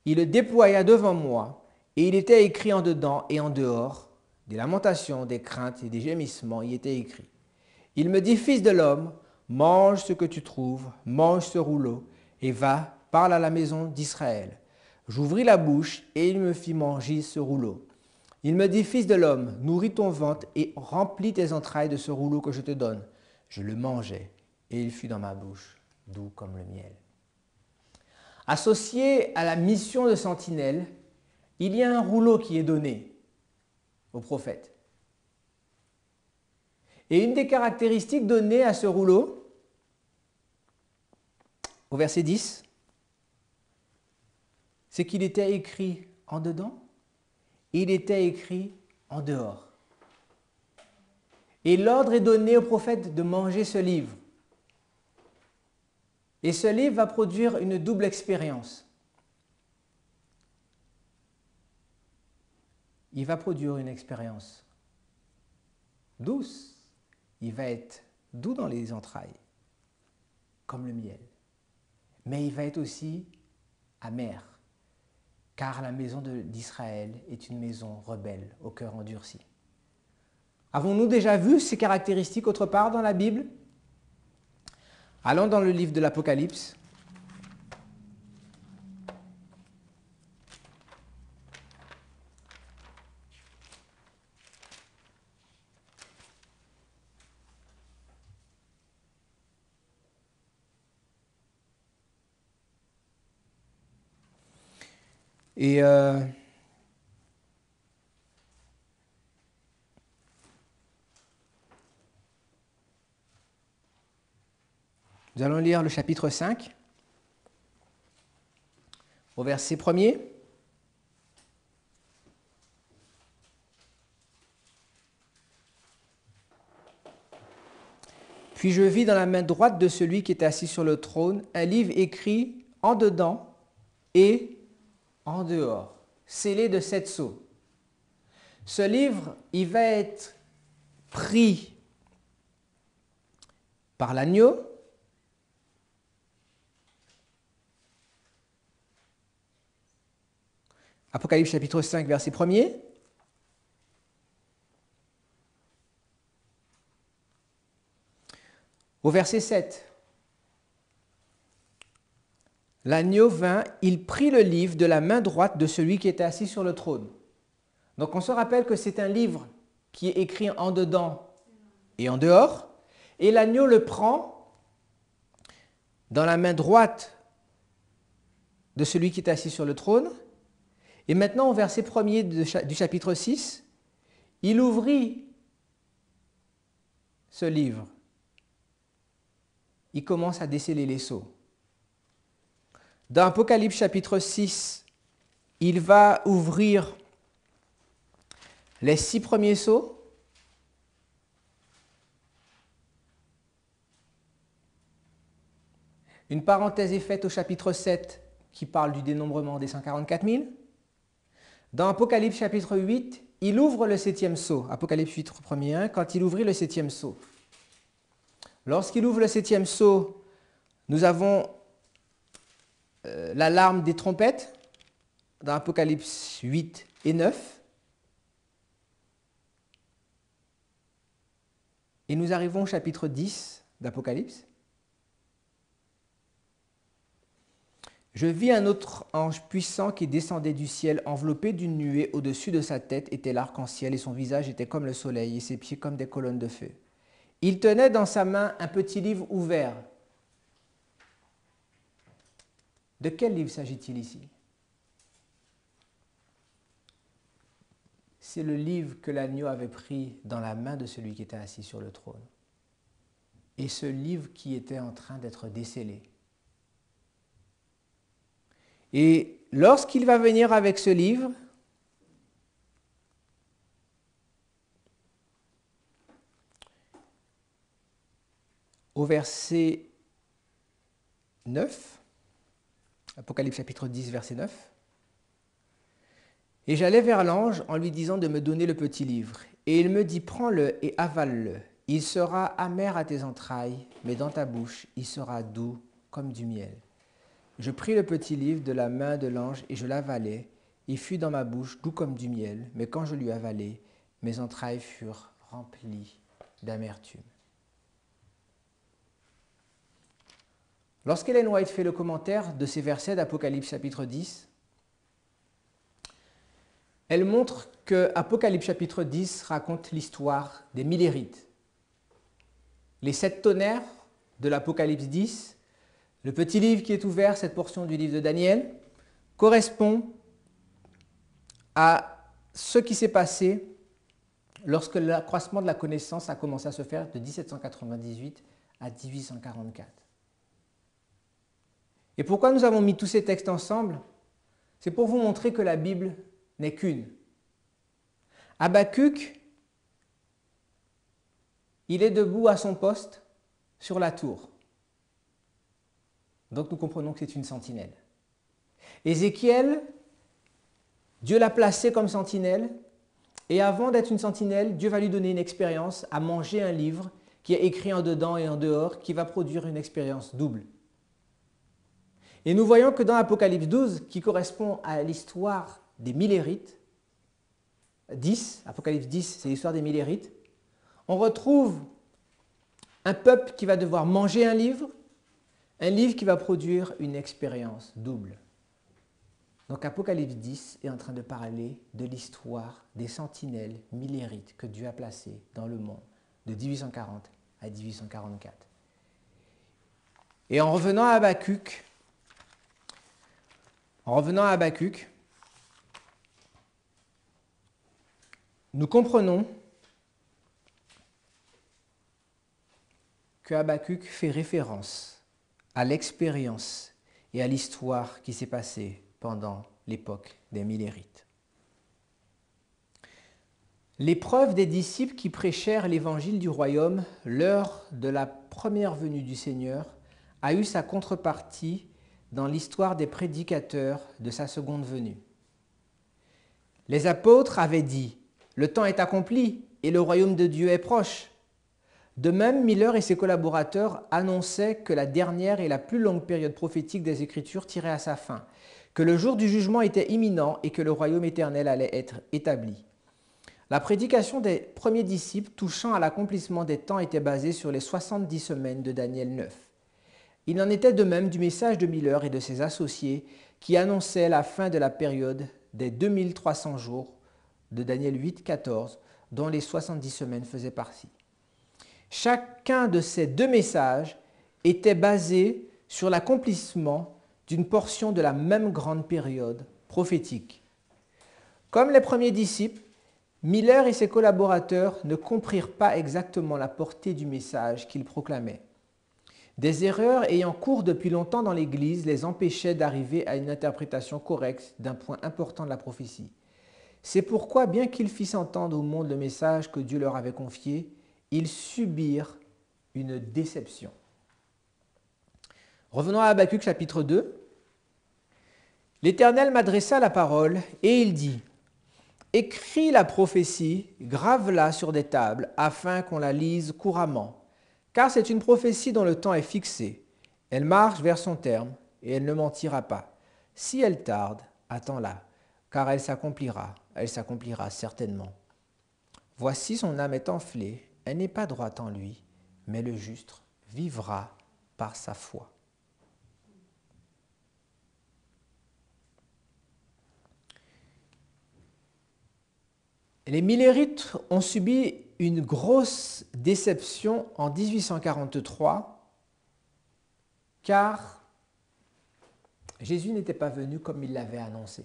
Il le déploya devant moi et il était écrit en dedans et en dehors. Des lamentations, des craintes et des gémissements y étaient écrits. Il me dit, fils de l'homme, mange ce que tu trouves, mange ce rouleau et va, parle à la maison d'Israël. J'ouvris la bouche et il me fit manger ce rouleau. Il me dit, fils de l'homme, nourris ton ventre et remplis tes entrailles de ce rouleau que je te donne. Je le mangeai et il fut dans ma bouche, doux comme le miel. Associé à la mission de sentinelle, il y a un rouleau qui est donné au prophète. Et une des caractéristiques données à ce rouleau, au verset 10, c'est qu'il était écrit en dedans, il était écrit en dehors. Et l'ordre est donné au prophète de manger ce livre. Et ce livre va produire une double expérience. Il va produire une expérience douce. Il va être doux dans les entrailles, comme le miel. Mais il va être aussi amer, car la maison d'Israël est une maison rebelle, au cœur endurci. Avons-nous déjà vu ces caractéristiques autre part dans la Bible? Allons dans le livre de l'Apocalypse. Et nous allons lire le chapitre 5, au verset 1er. Puis je vis dans la main droite de celui qui était assis sur le trône un livre écrit en dedans et en dehors, scellé de 7 sceaux. Ce livre, il va être pris par l'agneau, Apocalypse chapitre 5, verset 1er. Au verset 7. L'agneau vint, il prit le livre de la main droite de celui qui était assis sur le trône. Donc on se rappelle que c'est un livre qui est écrit en dedans et en dehors. Et l'agneau le prend dans la main droite de celui qui est assis sur le trône. Et maintenant, au verset 1er du chapitre 6, il ouvrit ce livre. Il commence à déceler les sceaux. Dans Apocalypse chapitre 6, il va ouvrir les 6 premiers sceaux. Une parenthèse est faite au chapitre 7 qui parle du dénombrement des 144 000. Dans Apocalypse chapitre 8, il ouvre le 7e sceau. Apocalypse 8, 1er 1, quand il ouvrit le 7e sceau. Lorsqu'il ouvre le 7e sceau, nous avons l'alarme des trompettes dans Apocalypse 8 et 9. Et nous arrivons au chapitre 10 d'Apocalypse. Je vis un autre ange puissant qui descendait du ciel, enveloppé d'une nuée. Au-dessus de sa tête était l'arc-en-ciel, et son visage était comme le soleil, et ses pieds comme des colonnes de feu. Il tenait dans sa main un petit livre ouvert. De quel livre s'agit-il ici? C'est le livre que l'agneau avait pris dans la main de celui qui était assis sur le trône. Et ce livre qui était en train d'être décellé. Et lorsqu'il va venir avec ce livre, au verset 9, Apocalypse chapitre 10, verset 9, « Et j'allai vers l'ange en lui disant de me donner le petit livre. Et il me dit, prends-le et avale-le. Il sera amer à tes entrailles, mais dans ta bouche, il sera doux comme du miel. Je pris le petit livre de la main de l'ange et je l'avalai. Il fut dans ma bouche doux comme du miel, mais quand je l'eus avalé, mes entrailles furent remplies d'amertume. » Lorsqu'Ellen White fait le commentaire de ces versets d'Apocalypse chapitre 10, elle montre que Apocalypse chapitre 10 raconte l'histoire des Millérites. Les 7 tonnerres de l'Apocalypse 10, le petit livre qui est ouvert, cette portion du livre de Daniel, correspond à ce qui s'est passé lorsque l'accroissement de la connaissance a commencé à se faire de 1798 à 1844. Et pourquoi nous avons mis tous ces textes ensemble? C'est pour vous montrer que la Bible n'est qu'une. Habakkuk, il est debout à son poste sur la tour. Donc nous comprenons que c'est une sentinelle. Ézéchiel, Dieu l'a placé comme sentinelle, et avant d'être une sentinelle, Dieu va lui donner une expérience à manger un livre qui est écrit en dedans et en dehors, qui va produire une expérience double. Et nous voyons que dans Apocalypse 12, qui correspond à l'histoire des Millérites, 10, Apocalypse 10, c'est l'histoire des Millérites, on retrouve un peuple qui va devoir manger un livre qui va produire une expérience double. Donc Apocalypse 10 est en train de parler de l'histoire des sentinelles millérites que Dieu a placées dans le monde de 1840 à 1844. Et en revenant à Habakkuk, nous comprenons que Habakkuk fait référence à l'expérience et à l'histoire qui s'est passée pendant l'époque des Millérites. L'épreuve des disciples qui prêchèrent l'évangile du royaume l'heure de la première venue du Seigneur a eu sa contrepartie dans l'histoire des prédicateurs de sa seconde venue. Les apôtres avaient dit « Le temps est accompli et le royaume de Dieu est proche ». De même, Miller et ses collaborateurs annonçaient que la dernière et la plus longue période prophétique des Écritures tirait à sa fin, que le jour du jugement était imminent et que le royaume éternel allait être établi. La prédication des premiers disciples touchant à l'accomplissement des temps était basée sur les 70 semaines de Daniel 9. Il en était de même du message de Miller et de ses associés qui annonçaient la fin de la période des 2300 jours de Daniel 8, 14, dont les 70 semaines faisaient partie. Chacun de ces deux messages était basé sur l'accomplissement d'une portion de la même grande période prophétique. Comme les premiers disciples, Miller et ses collaborateurs ne comprirent pas exactement la portée du message qu'ils proclamaient. Des erreurs ayant cours depuis longtemps dans l'Église les empêchaient d'arriver à une interprétation correcte d'un point important de la prophétie. C'est pourquoi, bien qu'ils fissent entendre au monde le message que Dieu leur avait confié, ils subirent une déception. Revenons à Habakkuk chapitre 2. L'Éternel m'adressa la parole et il dit « Écris la prophétie, grave-la sur des tables, afin qu'on la lise couramment. Car c'est une prophétie dont le temps est fixé. Elle marche vers son terme. et elle ne mentira pas. Si elle tarde, attends-la, car elle s'accomplira certainement. Voici son âme est enflée, elle n'est pas droite en lui, mais le juste vivra par sa foi. Les Millérites ont subi une grosse déception en 1843, car Jésus n'était pas venu comme il l'avait annoncé.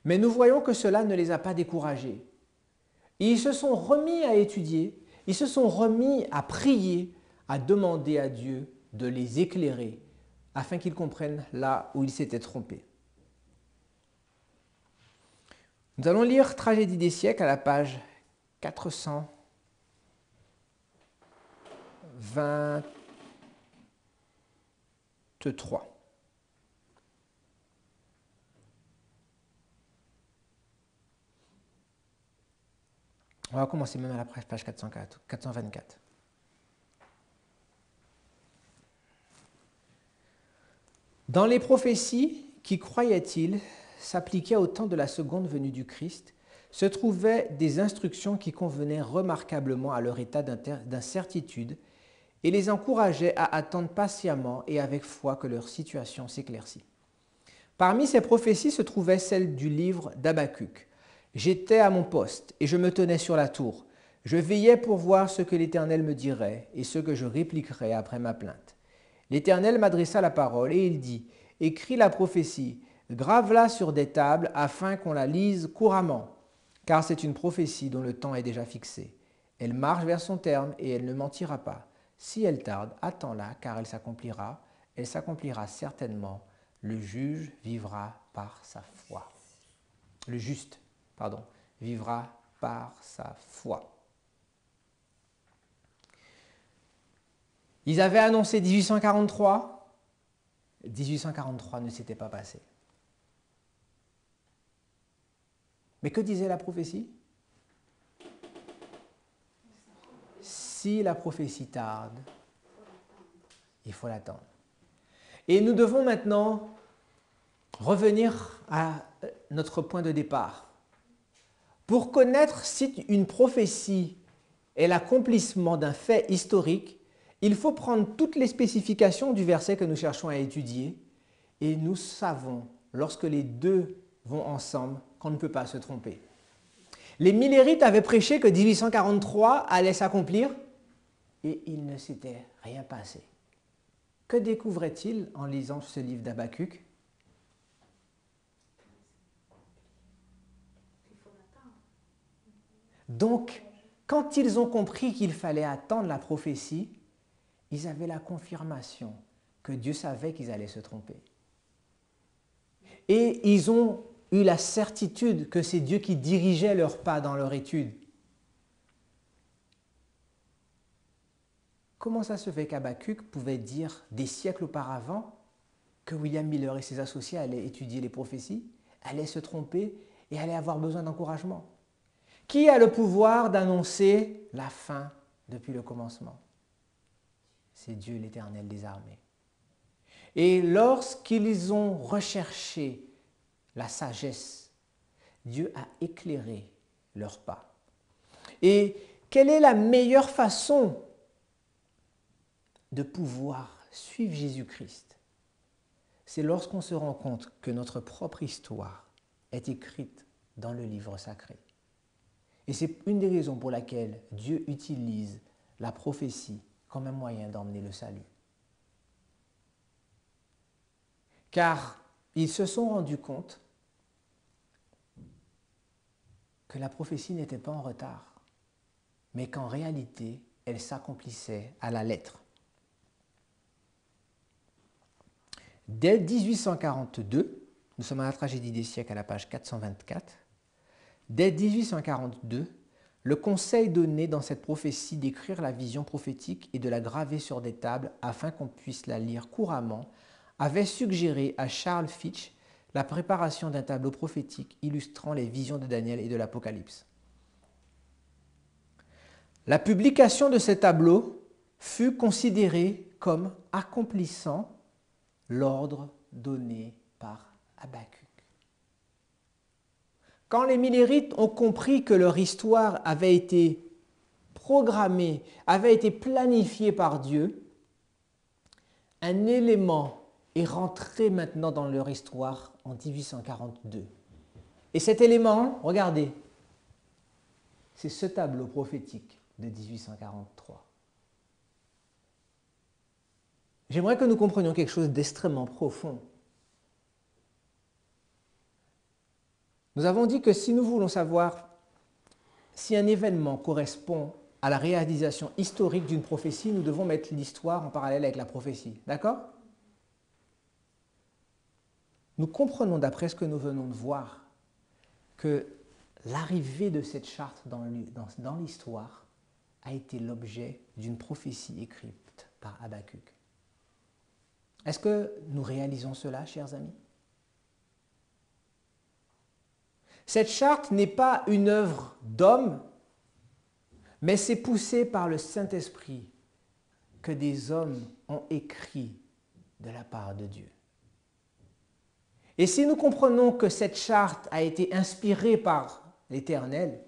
Mais nous voyons que cela ne les a pas découragés. Ils se sont remis à étudier, ils se sont remis à prier, à demander à Dieu de les éclairer, afin qu'ils comprennent là où ils s'étaient trompés. Nous allons lire Tragédie des siècles à la page 423. On va commencer même à la page 424. Dans les prophéties qui, croyait-il, s'appliquaient au temps de la seconde venue du Christ, se trouvaient des instructions qui convenaient remarquablement à leur état d'incertitude et les encourageaient à attendre patiemment et avec foi que leur situation s'éclaircit. Parmi ces prophéties se trouvait celle du livre d'Habacuc. « J'étais à mon poste et je me tenais sur la tour. Je veillais pour voir ce que l'Éternel me dirait et ce que je répliquerais après ma plainte. L'Éternel m'adressa la parole et il dit « Écris la prophétie, grave-la sur des tables afin qu'on la lise couramment, car c'est une prophétie dont le temps est déjà fixé. Elle marche vers son terme et elle ne mentira pas. Si elle tarde, attends-la, car elle s'accomplira certainement. Le juge vivra par sa foi. » Le juste, vivra par sa foi. Ils avaient annoncé 1843. 1843 ne s'était pas passé. Mais que disait la prophétie? Si la prophétie tarde, il faut l'attendre. Et nous devons maintenant revenir à notre point de départ. Pour connaître si une prophétie est l'accomplissement d'un fait historique, il faut prendre toutes les spécifications du verset que nous cherchons à étudier et nous savons, lorsque les deux vont ensemble, qu'on ne peut pas se tromper. Les Millérites avaient prêché que 1843 allait s'accomplir et il ne s'était rien passé. Que découvraient-ils en lisant ce livre d'Habacuc? Donc, quand ils ont compris qu'il fallait attendre la prophétie, ils avaient la confirmation que Dieu savait qu'ils allaient se tromper. Et ils ont eu la certitude que c'est Dieu qui dirigeait leurs pas dans leur étude. Comment ça se fait qu'Habacuc pouvait dire des siècles auparavant que William Miller et ses associés allaient étudier les prophéties, allaient se tromper et allaient avoir besoin d'encouragement? Qui a le pouvoir d'annoncer la fin depuis le commencement? C'est Dieu l'Éternel des armées. Et lorsqu'ils ont recherché la sagesse, Dieu a éclairé leurs pas. Et quelle est la meilleure façon de pouvoir suivre Jésus-Christ? C'est lorsqu'on se rend compte que notre propre histoire est écrite dans le livre sacré. Et c'est une des raisons pour laquelle Dieu utilise la prophétie comme un moyen d'emmener le salut. Car ils se sont rendus compte que la prophétie n'était pas en retard, mais qu'en réalité, elle s'accomplissait à la lettre. Dès 1842, nous sommes à la Tragédie des siècles à la page 424, dès 1842, le conseil donné dans cette prophétie d'écrire la vision prophétique et de la graver sur des tables afin qu'on puisse la lire couramment avait suggéré à Charles Fitch la préparation d'un tableau prophétique illustrant les visions de Daniel et de l'Apocalypse. La publication de ce tableau fut considérée comme accomplissant l'ordre donné par Habacuc. Quand les Millérites ont compris que leur histoire avait été programmée, avait été planifiée par Dieu, un élément est rentré maintenant dans leur histoire en 1842. Et cet élément, regardez, c'est ce tableau prophétique de 1843. J'aimerais que nous comprenions quelque chose d'extrêmement profond. Nous avons dit que si nous voulons savoir si un événement correspond à la réalisation historique d'une prophétie, nous devons mettre l'histoire en parallèle avec la prophétie. D'accord? Nous comprenons d'après ce que nous venons de voir que l'arrivée de cette charte dans l'histoire a été l'objet d'une prophétie écrite par Habacuc. Est-ce que nous réalisons cela, chers amis? Cette charte n'est pas une œuvre d'homme, mais c'est poussé par le Saint-Esprit que des hommes ont écrit de la part de Dieu. Et si nous comprenons que cette charte a été inspirée par l'Éternel,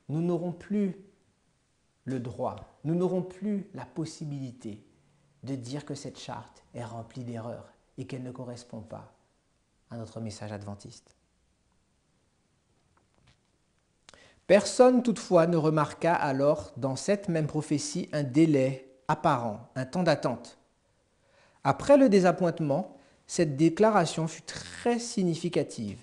nous n'aurons plus le droit, nous n'aurons plus la possibilité de dire que cette charte est remplie d'erreurs et qu'elle ne correspond pas à notre message adventiste. Personne toutefois ne remarqua alors dans cette même prophétie un délai apparent, un temps d'attente. Après le désappointement, cette déclaration fut très significative,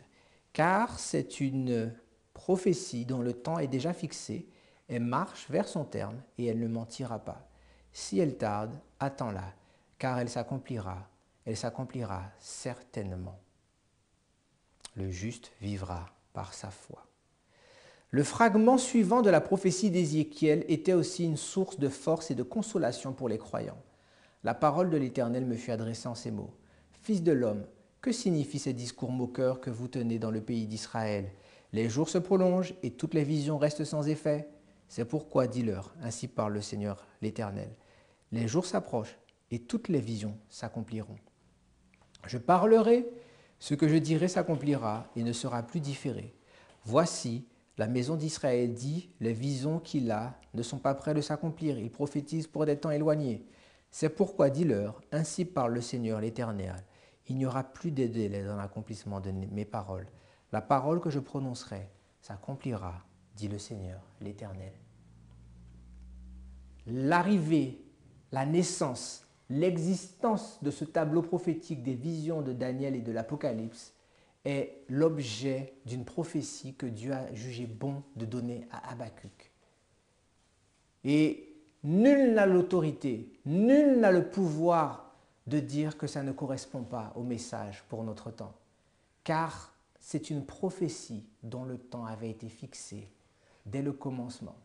car c'est une prophétie dont le temps est déjà fixé, elle marche vers son terme et elle ne mentira pas. Si elle tarde, attends-la, car elle s'accomplira certainement. Le juste vivra par sa foi. Le fragment suivant de la prophétie d'Ézéchiel était aussi une source de force et de consolation pour les croyants. La parole de l'Éternel me fut adressée en ces mots. Fils de l'homme, que signifient ces discours moqueurs que vous tenez dans le pays d'Israël? Les jours se prolongent et toutes les visions restent sans effet. C'est pourquoi dis-leur, ainsi parle le Seigneur l'Éternel. Les jours s'approchent et toutes les visions s'accompliront. Je parlerai, ce que je dirai s'accomplira et ne sera plus différé. Voici, la maison d'Israël dit, les visions qu'il a ne sont pas près de s'accomplir, il prophétise pour des temps éloignés. C'est pourquoi dis-leur, ainsi parle le Seigneur l'Éternel, il n'y aura plus de délai dans l'accomplissement de mes paroles. La parole que je prononcerai s'accomplira, dit le Seigneur l'Éternel. L'arrivée, la naissance, l'existence de ce tableau prophétique des visions de Daniel et de l'Apocalypse est l'objet d'une prophétie que Dieu a jugé bon de donner à Habacuc. Et nul n'a l'autorité, nul n'a le pouvoir de dire que ça ne correspond pas au message pour notre temps, car c'est une prophétie dont le temps avait été fixé dès le commencement.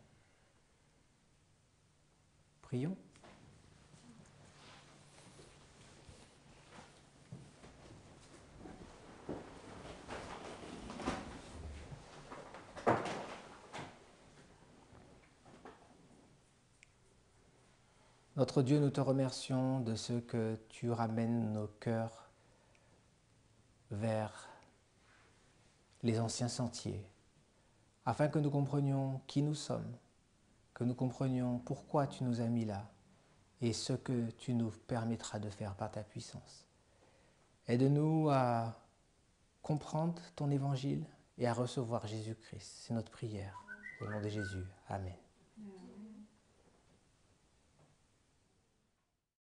Prions. Notre Dieu, nous te remercions de ce que tu ramènes nos cœurs vers les anciens sentiers, afin que nous comprenions qui nous sommes, que nous comprenions pourquoi tu nous as mis là et ce que tu nous permettras de faire par ta puissance. Aide-nous à comprendre ton évangile et à recevoir Jésus-Christ. C'est notre prière. Au nom de Jésus. Amen.